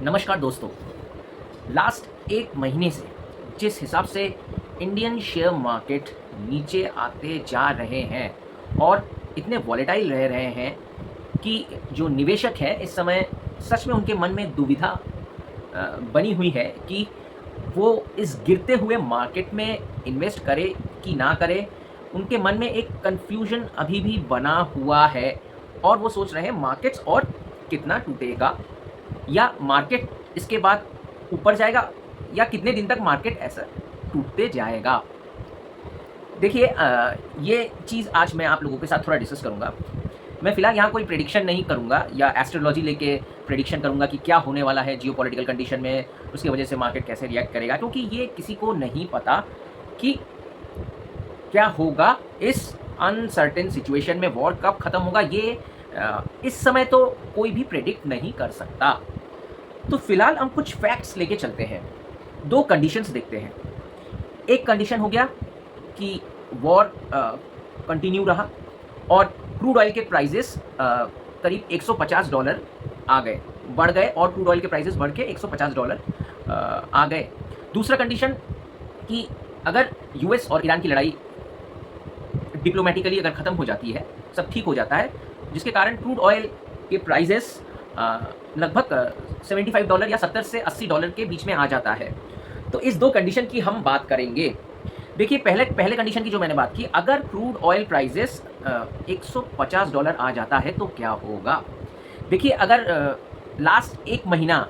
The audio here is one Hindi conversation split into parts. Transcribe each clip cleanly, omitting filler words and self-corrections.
नमस्कार दोस्तों। लास्ट एक महीने से जिस हिसाब से इंडियन शेयर मार्केट नीचे आते जा रहे हैं और इतने वॉलेटाइल रह रहे हैं कि जो निवेशक हैं इस समय सच में उनके मन में दुविधा बनी हुई है कि वो इस गिरते हुए मार्केट में इन्वेस्ट करे कि ना करे। उनके मन में एक कन्फ्यूजन अभी भी बना हुआ है और वो सोच रहे हैं मार्केट्स और कितना टूटेगा, या मार्केट इसके बाद ऊपर जाएगा, या कितने दिन तक मार्केट ऐसा टूटते जाएगा। देखिए, ये चीज़ आज मैं आप लोगों के साथ थोड़ा डिस्कस करूँगा। मैं फ़िलहाल यहाँ कोई प्रेडिक्शन नहीं करूँगा या एस्ट्रोलॉजी लेके प्रेडिक्शन करूँगा कि क्या होने वाला है जियोपॉलिटिकल कंडीशन में, उसकी वजह से मार्केट कैसे रिएक्ट करेगा, क्योंकि ये किसी को नहीं पता कि क्या होगा इस अनसर्टेन सिचुएशन में। वॉर कब ख़त्म होगा ये इस समय तो कोई भी प्रेडिक्ट नहीं कर सकता। तो फिलहाल हम कुछ फैक्ट्स लेके चलते हैं, दो कंडीशंस देखते हैं। एक कंडीशन हो गया कि वॉर कंटिन्यू रहा और क्रूड ऑयल के प्राइजेस करीब $150 आ गए, बढ़ गए, और क्रूड ऑयल के प्राइजेस बढ़ के $150 आ गए। दूसरा कंडीशन कि अगर यूएस और ईरान की लड़ाई डिप्लोमेटिकली अगर ख़त्म हो जाती है, सब ठीक हो जाता है, जिसके कारण क्रूड ऑयल के प्राइजेस लगभग $75 या 70 से $80 के बीच में आ जाता है। तो इस दो कंडीशन की हम बात करेंगे। देखिए, पहले कंडीशन की जो मैंने बात की, अगर क्रूड ऑयल प्राइजेस $150 आ जाता है तो क्या होगा। देखिए, अगर लास्ट एक महीना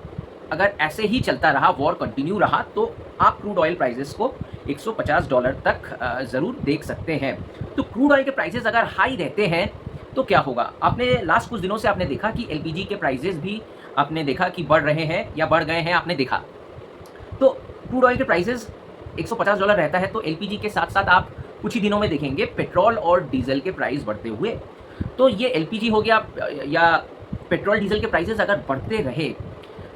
अगर ऐसे ही चलता रहा, वॉर कंटिन्यू रहा, तो आप क्रूड ऑयल प्राइजेस को $150 तक ज़रूर देख सकते हैं। तो क्रूड ऑयल के प्राइजेस अगर हाई रहते हैं तो क्या होगा। आपने लास्ट कुछ दिनों से आपने देखा कि एलपीजी के प्राइजेस भी आपने देखा कि बढ़ रहे हैं या बढ़ गए हैं, आपने देखा। तो क्रूड ऑयल के प्राइसेस $150 रहता है, तो एलपीजी के साथ साथ आप कुछ ही दिनों में देखेंगे पेट्रोल और डीजल के प्राइस बढ़ते हुए। तो ये एलपीजी हो गया या पेट्रोल डीजल के प्राइसेस अगर बढ़ते रहे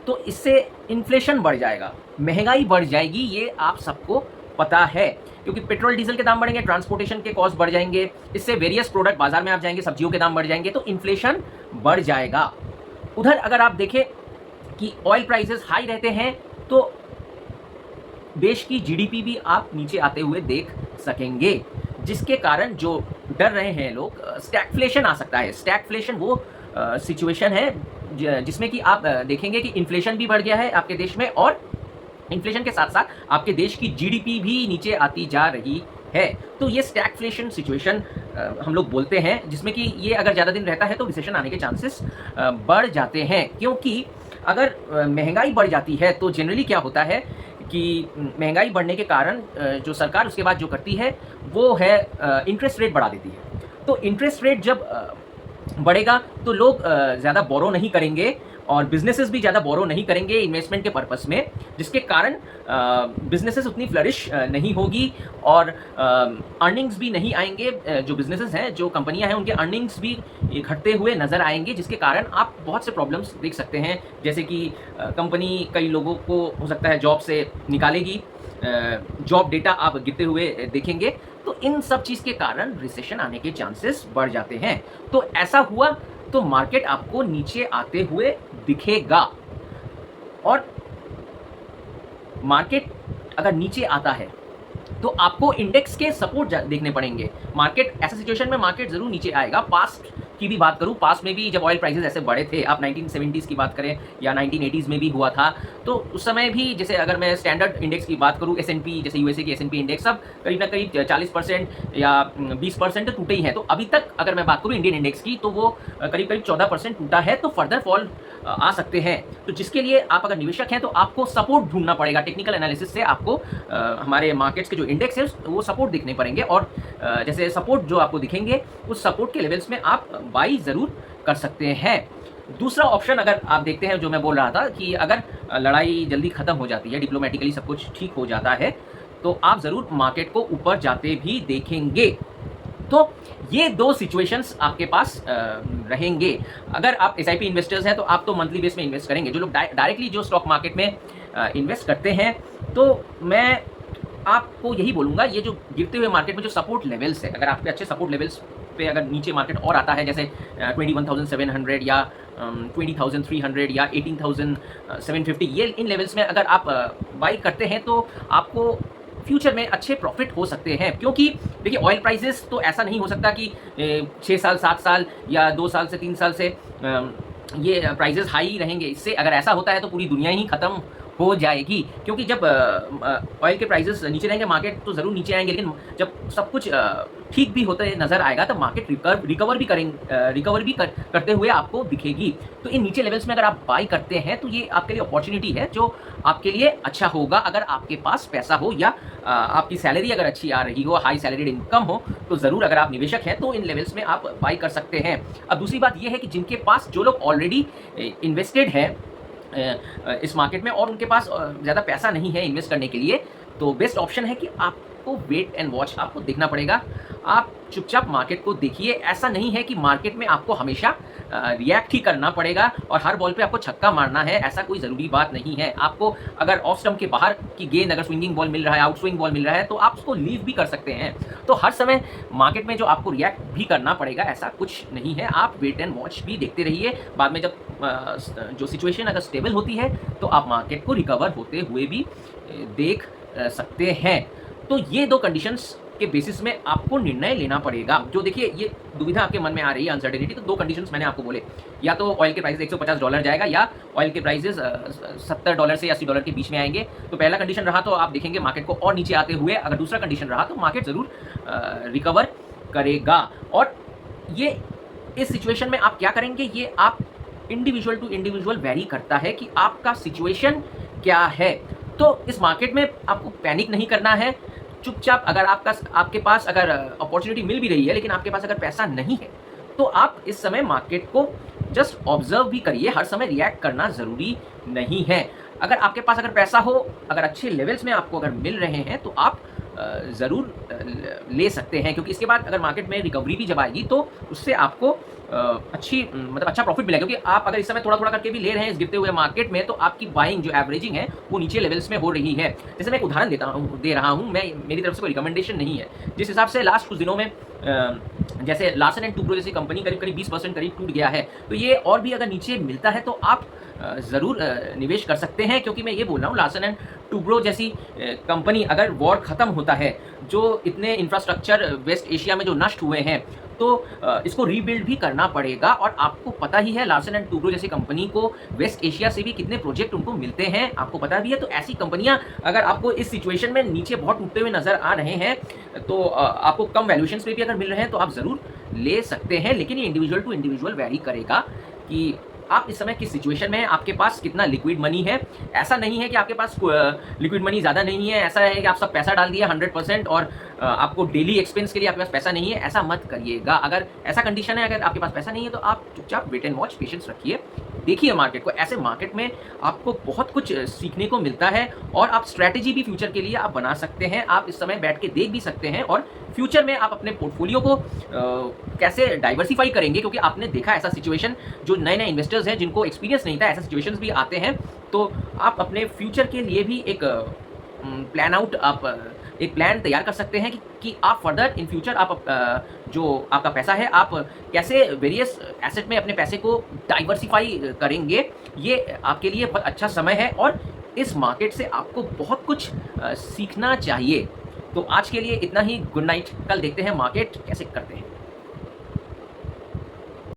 तो इससे इन्फ्लेशन बढ़ जाएगा, महंगाई बढ़ जाएगी, ये आप सबको पता है। क्योंकि पेट्रोल डीजल के दाम बढ़ेंगे, ट्रांसपोर्टेशन के कॉस्ट बढ़ जाएंगे, इससे वेरियस प्रोडक्ट बाजार में आप जाएंगे, सब्जियों के दाम बढ़ जाएंगे, तो इन्फ्लेशन बढ़ जाएगा। उधर अगर आप देखें कि ऑयल प्राइसेस हाई रहते हैं तो देश की जीडीपी भी आप नीचे आते हुए देख सकेंगे, जिसके कारण जो डर रहे हैं लोग, स्टैगफ्लेशन आ सकता है। स्टैगफ्लेशन वो सिचुएशन है जिसमें कि आप देखेंगे कि इन्फ्लेशन भी बढ़ गया है आपके देश में, और इन्फ्लेशन के साथ साथ आपके देश की जीडीपी भी नीचे आती जा रही है। तो ये स्टैगफ्लेशन सिचुएशन हम लोग बोलते हैं, जिसमें कि ये अगर ज़्यादा दिन रहता है तो रिसेशन आने के चांसेस बढ़ जाते हैं। क्योंकि अगर महंगाई बढ़ जाती है तो जनरली क्या होता है कि महंगाई बढ़ने के कारण जो सरकार उसके बाद जो करती है वो है इंटरेस्ट रेट बढ़ा देती है। तो इंटरेस्ट रेट जब बढ़ेगा तो लोग ज़्यादा बोरो नहीं करेंगे और बिजनेसेस भी ज़्यादा बोरो नहीं करेंगे इन्वेस्टमेंट के पर्पस में, जिसके कारण बिजनेसेस उतनी फ्लरिश नहीं होगी और अर्निंग्स भी नहीं आएंगे। जो बिजनेसेस हैं, जो कंपनियां हैं, उनके अर्निंग्स भी घटते हुए नज़र आएंगे, जिसके कारण आप बहुत से प्रॉब्लम्स देख सकते हैं। जैसे कि कंपनी कई लोगों को हो सकता है जॉब से निकालेगी, जॉब डेटा आप गिरते हुए देखेंगे। तो इन सब चीज़ के कारण रिसेशन आने के चांसेस बढ़ जाते हैं। तो ऐसा हुआ तो मार्केट आपको नीचे आते हुए दिखेगा, और मार्केट अगर नीचे आता है तो आपको इंडेक्स के सपोर्ट देखने पड़ेंगे। मार्केट ऐसा सिचुएशन में मार्केट जरूर नीचे आएगा। पास्ट की भी बात करूं, पास्ट में भी जब ऑयल प्राइसेस ऐसे बढ़े थे, आप 1970s की बात करें या 1980s में भी हुआ था, तो उस समय भी जैसे अगर मैं स्टैंडर्ड इंडेक्स की बात करूं, एसएनपी, जैसे यूएसए की एसएनपी इंडेक्स, सब करीब ना करीब 40% या 20% टूटे ही है। तो अभी तक अगर मैं बात करूं इंडियन इंडेक्स की, तो वो करीब करीब 14% टूटा है। तो फर्दर फॉल आ सकते हैं। तो जिसके लिए आप अगर निवेशक हैं तो आपको सपोर्ट ढूंढना पड़ेगा। टेक्निकल एनालिसिस से आपको हमारे मार्केट्स के जो इंडेक्स है वो सपोर्ट दिखने पड़ेंगे, और जैसे सपोर्ट जो आपको दिखेंगे उस सपोर्ट के लेवल्स में आप बाई ज़रूर कर सकते हैं। दूसरा ऑप्शन अगर आप देखते हैं, जो मैं बोल रहा था कि अगर लड़ाई जल्दी ख़त्म हो जाती है, डिप्लोमेटिकली सब कुछ ठीक हो जाता है, तो आप ज़रूर मार्केट को ऊपर जाते भी देखेंगे। तो ये दो सिचुएशंस आपके पास रहेंगे। अगर आप एसआईपी इन्वेस्टर्स हैं तो आप तो मंथली बेस में इन्वेस्ट करेंगे। जो लोग डायरेक्टली जो स्टॉक मार्केट में इन्वेस्ट करते हैं, तो मैं आपको यही बोलूँगा, ये जो गिरते हुए मार्केट में जो सपोर्ट लेवल्स है, अगर आप पे अच्छे सपोर्ट लेवल्स पे अगर नीचे मार्केट और आता है, जैसे 21,700 या 20,300 या 18,750, ये इन लेवल्स में अगर आप बाई करते हैं तो आपको फ्यूचर में अच्छे प्रॉफिट हो सकते हैं। क्योंकि देखिए ऑयल प्राइसेस तो ऐसा नहीं हो सकता कि 6 साल 7 साल या 2 साल से 3 साल से ये प्राइसेस हाई रहेंगे। इससे अगर ऐसा होता है तो पूरी दुनिया ही ख़त्म हो जाएगी। क्योंकि जब ऑयल के प्राइसेस नीचे रहेंगे, मार्केट तो ज़रूर नीचे आएंगे, लेकिन जब सब कुछ ठीक भी होते नज़र आएगा तब मार्केट रिकवर भी करते हुए आपको दिखेगी। तो इन नीचे लेवल्स में अगर आप बाई करते हैं तो ये आपके लिए अपॉर्चुनिटी है जो आपके लिए अच्छा होगा। अगर आपके पास पैसा हो या आपकी सैलरी अगर अच्छी आ रही हो, हाई सैलरीड इनकम हो, तो ज़रूर अगर आप निवेशक हैं तो इन लेवल्स में आप बाई कर सकते हैं। अब दूसरी बात ये है कि जिनके पास, जो लोग ऑलरेडी इन्वेस्टेड हैं इस मार्केट में और उनके पास ज़्यादा पैसा नहीं है इन्वेस्ट करने के लिए, तो बेस्ट ऑप्शन है कि आपको वेट एंड वॉच, आपको देखना पड़ेगा। आप चुपचाप मार्केट को देखिए। ऐसा नहीं है कि मार्केट में आपको हमेशा रिएक्ट ही करना पड़ेगा और हर बॉल पे आपको छक्का मारना है, ऐसा कोई ज़रूरी बात नहीं है। आपको अगर ऑफ स्टंप के बाहर की गेंद, अगर स्विंगिंग बॉल मिल रहा है, आउट स्विंग बॉल मिल रहा है, तो आप उसको लीव भी कर सकते हैं। तो हर समय मार्केट में जो आपको रिएक्ट भी करना पड़ेगा ऐसा कुछ नहीं है। आप वेट एंड वॉच भी देखते रहिए। बाद में जब जो सिचुएशन अगर स्टेबल होती है तो आप मार्केट को रिकवर होते हुए भी देख सकते हैं। तो ये दो कंडीशंस के बेसिस में आपको निर्णय लेना पड़ेगा। जो देखिए ये दुविधा आपके मन में आ रही है, अनसर्टेनिटी, तो दो कंडीशंस मैंने आपको बोले, या तो ऑयल के प्राइस $150 जाएगा या ऑयल के प्राइसेस $70 से $80 के बीच में आएंगे। तो पहला कंडीशन रहा तो आप देखेंगे मार्केट को और नीचे आते हुए। अगर दूसरा कंडीशन रहा तो मार्केट ज़रूर रिकवर करेगा। और ये इस सिचुएशन में आप क्या करेंगे, ये आप इंडिविजुअल टू इंडिविजुअल वेरी करता है कि आपका सिचुएशन क्या है। तो इस मार्केट में आपको पैनिक नहीं करना है। चुपचाप, अगर आपके पास अगर अपॉर्चुनिटी मिल भी रही है लेकिन आपके पास अगर पैसा नहीं है तो आप इस समय मार्केट को जस्ट ऑब्जर्व भी करिए। हर समय रिएक्ट करना ज़रूरी नहीं है। अगर आपके पास अगर पैसा हो, अगर अच्छे लेवल्स में आपको अगर मिल रहे हैं तो आप ज़रूर ले सकते हैं। क्योंकि इसके बाद अगर मार्केट में रिकवरी भी जब आएगी तो उससे आपको अच्छा प्रॉफिट मिलेगा। क्योंकि आप अगर इस समय थोड़ा थोड़ा करके भी ले रहे हैं इस गिरते हुए मार्केट में, तो आपकी बाइंग जो एवरेजिंग है वो नीचे लेवल्स में हो रही है। जैसे मैं एक उदाहरण दे रहा हूँ, मेरी तरफ से कोई रिकमेंडेशन नहीं है। जिस हिसाब से लास्ट कुछ दिनों में जैसे लार्सन एंड टुब्रो जैसी कंपनी करीब 20% करीब टूट गया है, तो ये और भी अगर नीचे मिलता है तो आप ज़रूर निवेश कर सकते हैं। क्योंकि मैं ये बोल रहा हूँ, लार्सन एंड टुब्रो जैसी कंपनी, अगर वॉर ख़त्म होता है, जो इतने इंफ्रास्ट्रक्चर वेस्ट एशिया में जो नष्ट हुए हैं, तो इसको रीबिल्ड भी करना पड़ेगा। और आपको पता ही है लार्सन एंड टुब्रो जैसी कंपनी को वेस्ट एशिया से भी कितने प्रोजेक्ट उनको मिलते हैं, आपको पता भी है। तो ऐसी कंपनियां अगर आपको इस सिचुएशन में नीचे बहुत टूटते हुए नज़र आ रहे हैं, तो आपको कम वैल्यूएशंस पे भी अगर मिल रहे हैं तो आप ज़रूर ले सकते हैं। लेकिन ये इंडिविजुअल टू इंडिविजुअल वैरी करेगा कि आप इस समय किस सिचुएशन में हैं, आपके पास कितना लिक्विड मनी है। ऐसा नहीं है कि आपके पास लिक्विड मनी ज़्यादा नहीं है, ऐसा है कि आप सब पैसा डाल दिया 100% और आपको डेली एक्सपेंस के लिए आपके पास पैसा नहीं है, ऐसा मत करिएगा। अगर ऐसा कंडीशन है, अगर आपके पास पैसा नहीं है, तो आप चुपचाप वेट एंड वॉच, पेशेंस रखिए, देखिए मार्केट को। ऐसे मार्केट में आपको बहुत कुछ सीखने को मिलता है और आप स्ट्रैटेजी भी फ्यूचर के लिए आप बना सकते हैं। आप इस समय बैठ के देख भी सकते हैं और फ्यूचर में आप अपने पोर्टफोलियो को कैसे डाइवर्सिफाई करेंगे। क्योंकि आपने देखा ऐसा सिचुएशन, जो नए नए इन्वेस्टर्स हैं जिनको एक्सपीरियंस नहीं था, ऐसे सिचुएशंस भी आते हैं। तो आप अपने फ्यूचर के लिए भी एक एक प्लान तैयार कर सकते हैं कि आप फर्दर इन फ्यूचर आप जो आपका पैसा है, आप कैसे वेरियस एसेट में अपने पैसे को डाइवर्सिफाई करेंगे। ये आपके लिए बहुत अच्छा समय है और इस मार्केट से आपको बहुत कुछ सीखना चाहिए। तो आज के लिए इतना ही। Good night. कल देखते हैं मार्केट कैसे करते हैं।